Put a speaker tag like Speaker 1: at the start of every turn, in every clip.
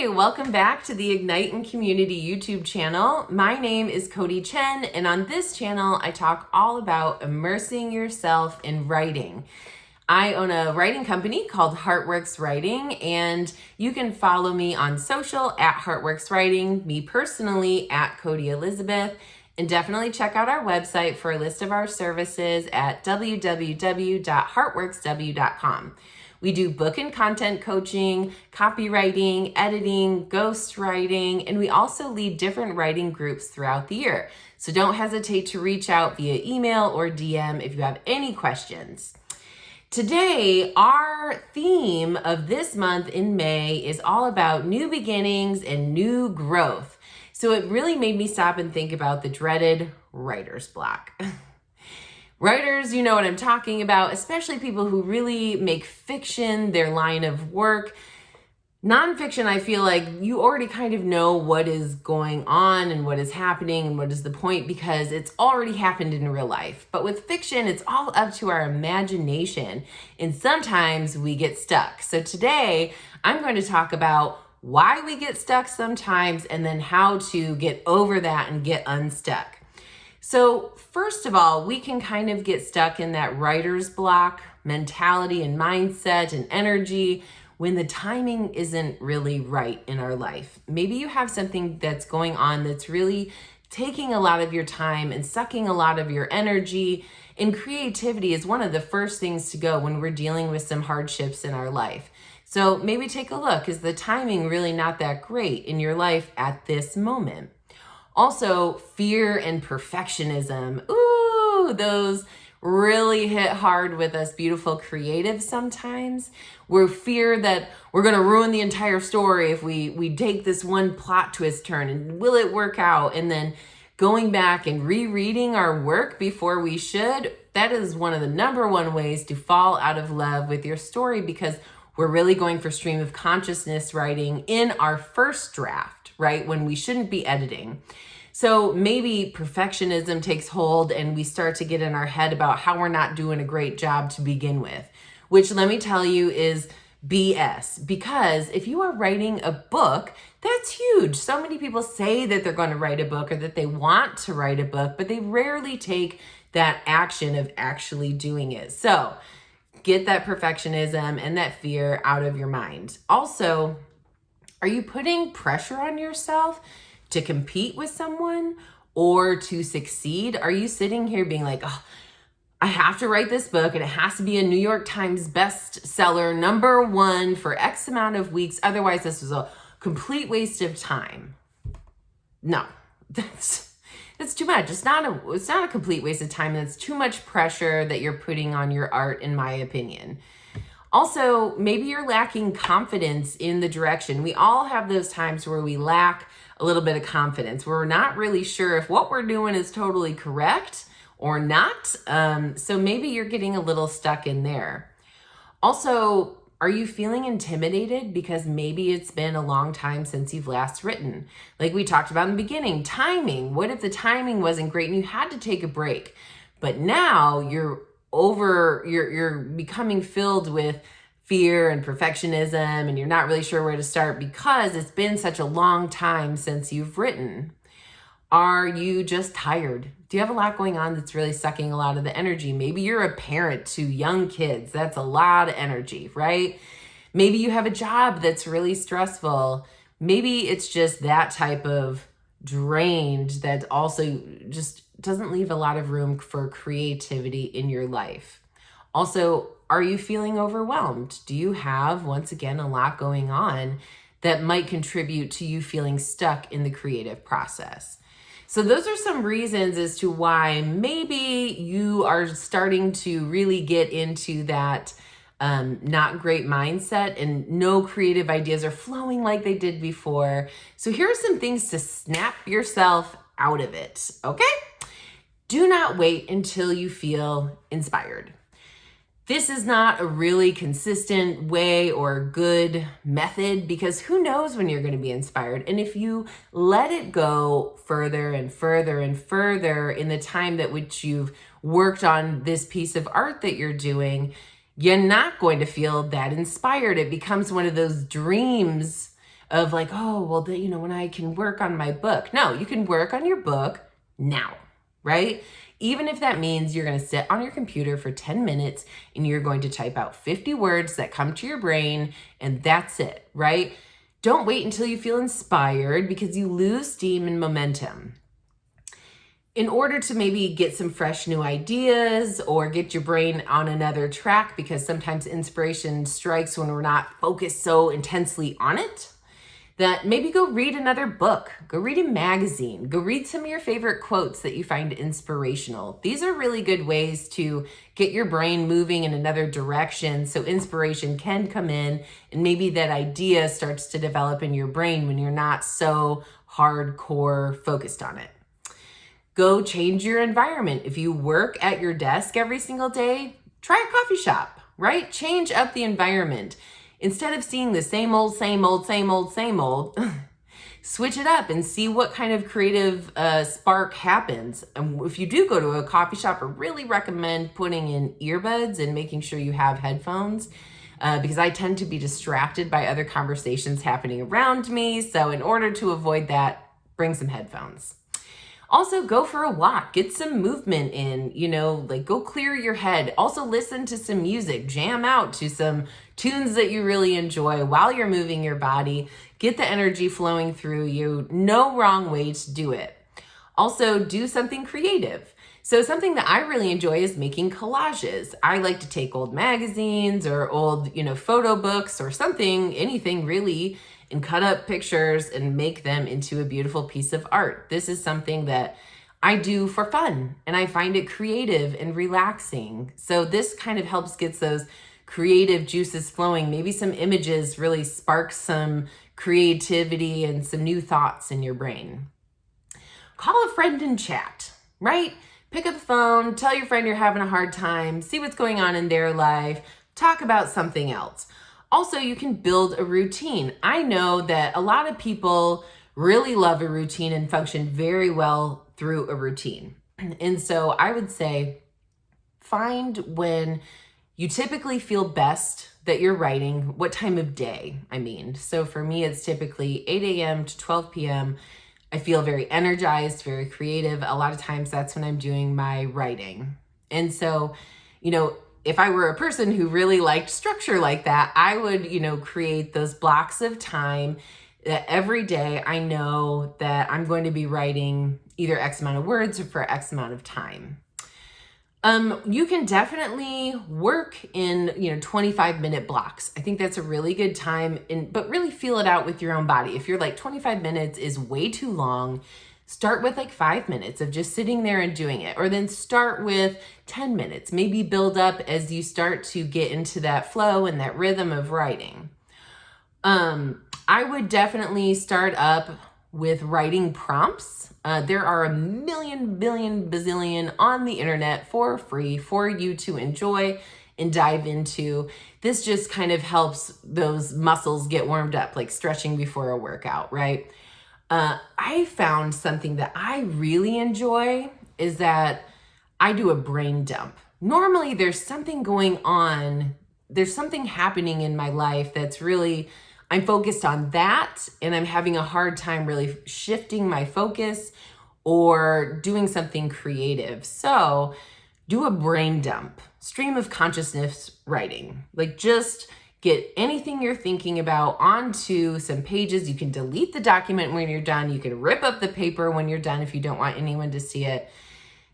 Speaker 1: Hey, welcome back to the Ignite and Community YouTube channel. My name is Codi Chen, and on this channel, I talk all about immersing yourself in writing. I own a writing company called Heartworks Writing, and you can follow me on social at Heartworks Writing, me personally at Codi Elizabeth, and definitely check out our website for a list of our services at www.heartworksw.com. We do book and content coaching, copywriting, editing, ghostwriting, and we also lead different writing groups throughout the year. So don't hesitate to reach out via email or DM if you have any questions. Today, our theme of this month in May is all about new beginnings and new growth. So it really made me stop and think about the dreaded writer's block. Writers, you know what I'm talking about, especially people who really make fiction their line of work. Nonfiction, I feel like you already kind of know what is going on and what is happening and what is the point because it's already happened in real life. But with fiction, it's all up to our imagination, and sometimes we get stuck. So today, I'm going to talk about why we get stuck sometimes and then how to get over that and get unstuck. So first of all, we can kind of get stuck in that writer's block mentality and mindset and energy when the timing isn't really right in our life. Maybe you have something that's going on that's really taking a lot of your time and sucking a lot of your energy, and creativity is one of the first things to go when we're dealing with some hardships in our life. So maybe take a look. Is the timing really not that great in your life at this moment? Also, fear and perfectionism. Ooh, those really hit hard with us beautiful creatives sometimes. We fear that we're going to ruin the entire story if we take this one plot twist turn, and will it work out? And then going back and rereading our work before we should, that is one of the number one ways to fall out of love with your story, because we're really going for stream of consciousness writing in our first draft, right? When we shouldn't be editing. So maybe perfectionism takes hold and we start to get in our head about how we're not doing a great job to begin with, which let me tell you is BS. Because if you are writing a book, that's huge. So many people say that they're going to write a book or that they want to write a book, but they rarely take that action of actually doing it. So get that perfectionism and that fear out of your mind. Also, are you putting pressure on yourself to compete with someone or to succeed? Are you sitting here being like, oh, I have to write this book and it has to be a New York Times bestseller, #1 for X amount of weeks. Otherwise, this was a complete waste of time. No, that's too much. It's not a complete waste of time. That's too much pressure that you're putting on your art, in my opinion. Also, maybe you're lacking confidence in the direction. We all have those times where we lack a little bit of confidence, where we're not really sure if what we're doing is totally correct or not. So maybe you're getting a little stuck in there. Also, are you feeling intimidated because maybe it's been a long time since you've last written? Like we talked about in the beginning, timing. What if the timing wasn't great and you had to take a break? But now you're becoming filled with fear and perfectionism, and you're not really sure where to start because it's been such a long time since you've written. Are you just tired? Do you have a lot going on that's really sucking a lot of the energy? Maybe you're a parent to young kids. That's a lot of energy, right? Maybe you have a job that's really stressful. Maybe it's just that type of drained that also just doesn't leave a lot of room for creativity in your life. Also, are you feeling overwhelmed? Do you have, once again, a lot going on that might contribute to you feeling stuck in the creative process? So those are some reasons as to why maybe you are starting to really get into that not great mindset and no creative ideas are flowing like they did before. So here are some things to snap yourself out of it, okay? Do not wait until you feel inspired. This is not a really consistent way or good method because who knows when you're going to be inspired. And if you let it go further and further and further in the time that which you've worked on this piece of art that you're doing, you're not going to feel that inspired. It becomes one of those dreams of like, oh, well, when I can work on my book. No, you can work on your book now, right? Even if that means you're going to sit on your computer for 10 minutes and you're going to type out 50 words that come to your brain, and that's it, right? Don't wait until you feel inspired, because you lose steam and momentum. In order to maybe get some fresh new ideas or get your brain on another track, because sometimes inspiration strikes when we're not focused so intensely on it, that maybe go read another book, go read a magazine, go read some of your favorite quotes that you find inspirational. These are really good ways to get your brain moving in another direction so inspiration can come in and maybe that idea starts to develop in your brain when you're not so hardcore focused on it. Go change your environment. If you work at your desk every single day, try a coffee shop, right? Change up the environment. Instead of seeing the same old, switch it up and see what kind of creative spark happens. And if you do go to a coffee shop, I really recommend putting in earbuds and making sure you have headphones, because I tend to be distracted by other conversations happening around me. So in order to avoid that, bring some headphones. Also, go for a walk, get some movement in, like go clear your head. Also listen to some music, jam out to some tunes that you really enjoy while you're moving your body. Get the energy flowing through you. No wrong way to do it. Also, do something creative. So something that I really enjoy is making collages. I like to take old magazines or old, photo books or something, anything really, and cut up pictures and make them into a beautiful piece of art. This is something that I do for fun, and I find it creative and relaxing. So this kind of helps get those creative juices flowing. Maybe some images really spark some creativity and some new thoughts in your brain. Call a friend and chat, right? Pick up the phone, tell your friend you're having a hard time, see what's going on in their life, talk about something else. Also, you can build a routine. I know that a lot of people really love a routine and function very well through a routine. And so I would say find when you typically feel best that you're writing, what time of day, So for me, it's typically 8 a.m. to 12 p.m. I feel very energized, very creative. A lot of times that's when I'm doing my writing. And so, if I were a person who really liked structure like that, I would, create those blocks of time that every day I know that I'm going to be writing either X amount of words or for X amount of time. You can definitely work in, 25-minute blocks. I think that's a really good time, but really feel it out with your own body. If you're like 25 minutes is way too long, start with like 5 minutes of just sitting there and doing it, or then start with 10 minutes, maybe build up as you start to get into that flow and that rhythm of writing. I would definitely start up with writing prompts. There are a million, billion, bazillion on the internet for free for you to enjoy and dive into. This just kind of helps those muscles get warmed up, like stretching before a workout, right? I found something that I really enjoy is that I do a brain dump. Normally there's something going on. There's something happening in my life that's really, I'm focused on that and I'm having a hard time really shifting my focus or doing something creative. So do a brain dump, stream of consciousness writing, like just get anything you're thinking about onto some pages. You can delete the document when you're done. You can rip up the paper when you're done if you don't want anyone to see it.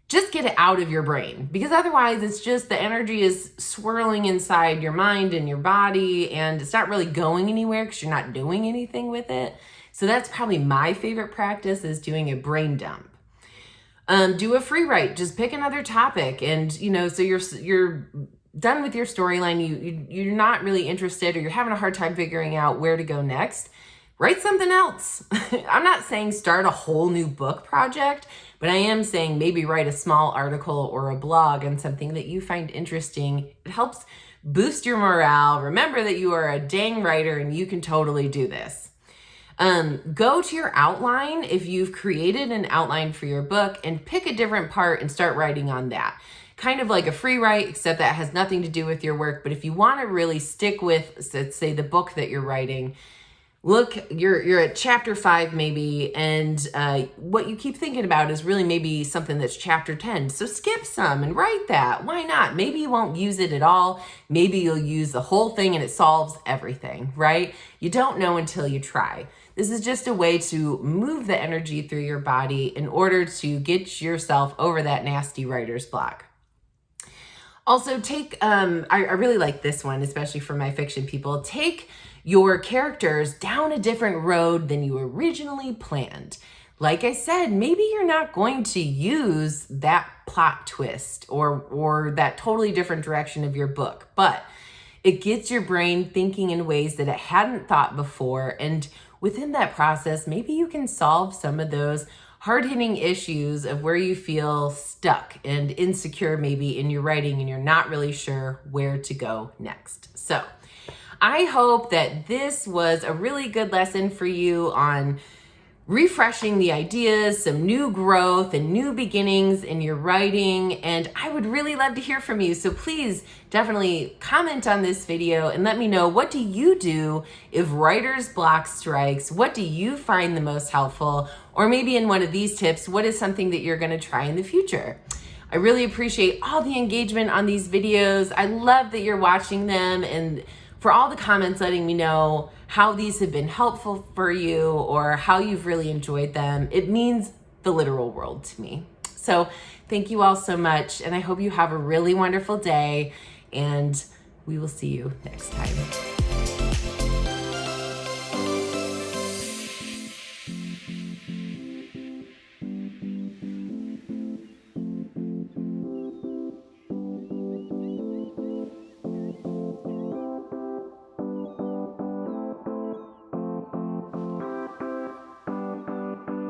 Speaker 1: Just get it out of your brain, because otherwise it's just the energy is swirling inside your mind and your body and it's not really going anywhere because you're not doing anything with it. So that's probably my favorite practice, is doing a brain dump. Do a free write, just pick another topic and, so you're done with your storyline, you're not really interested or you're having a hard time figuring out where to go next, write something else. I'm not saying start a whole new book project, but I am saying maybe write a small article or a blog on something that you find interesting. It helps boost your morale. Remember that you are a dang writer and you can totally do this. Go to your outline if you've created an outline for your book and pick a different part and start writing on that. Kind of like a free write, except that has nothing to do with your work. But if you want to really stick with, let's say, the book that you're writing, look, you're at chapter 5 maybe, and what you keep thinking about is really maybe something that's chapter 10. So skip some and write that. Why not? Maybe you won't use it at all. Maybe you'll use the whole thing and it solves everything, right? You don't know until you try. This is just a way to move the energy through your body in order to get yourself over that nasty writer's block. Also, take, I really like this one, especially for my fiction people. Take your characters down a different road than you originally planned. Like I said, maybe you're not going to use that plot twist or that totally different direction of your book, but it gets your brain thinking in ways that it hadn't thought before. And within that process, maybe you can solve some of those hard-hitting issues of where you feel stuck and insecure maybe in your writing and you're not really sure where to go next. So I hope that this was a really good lesson for you on refreshing the ideas, some new growth and new beginnings in your writing. And I would really love to hear from you. So please definitely comment on this video and let me know, what do you do if writer's block strikes? What do you find the most helpful? Or maybe in one of these tips, what is something that you're going to try in the future? I really appreciate all the engagement on these videos. I love that you're watching them, and for all the comments letting me know how these have been helpful for you or how you've really enjoyed them. It means the literal world to me. So thank you all so much, and I hope you have a really wonderful day, and we will see you next time.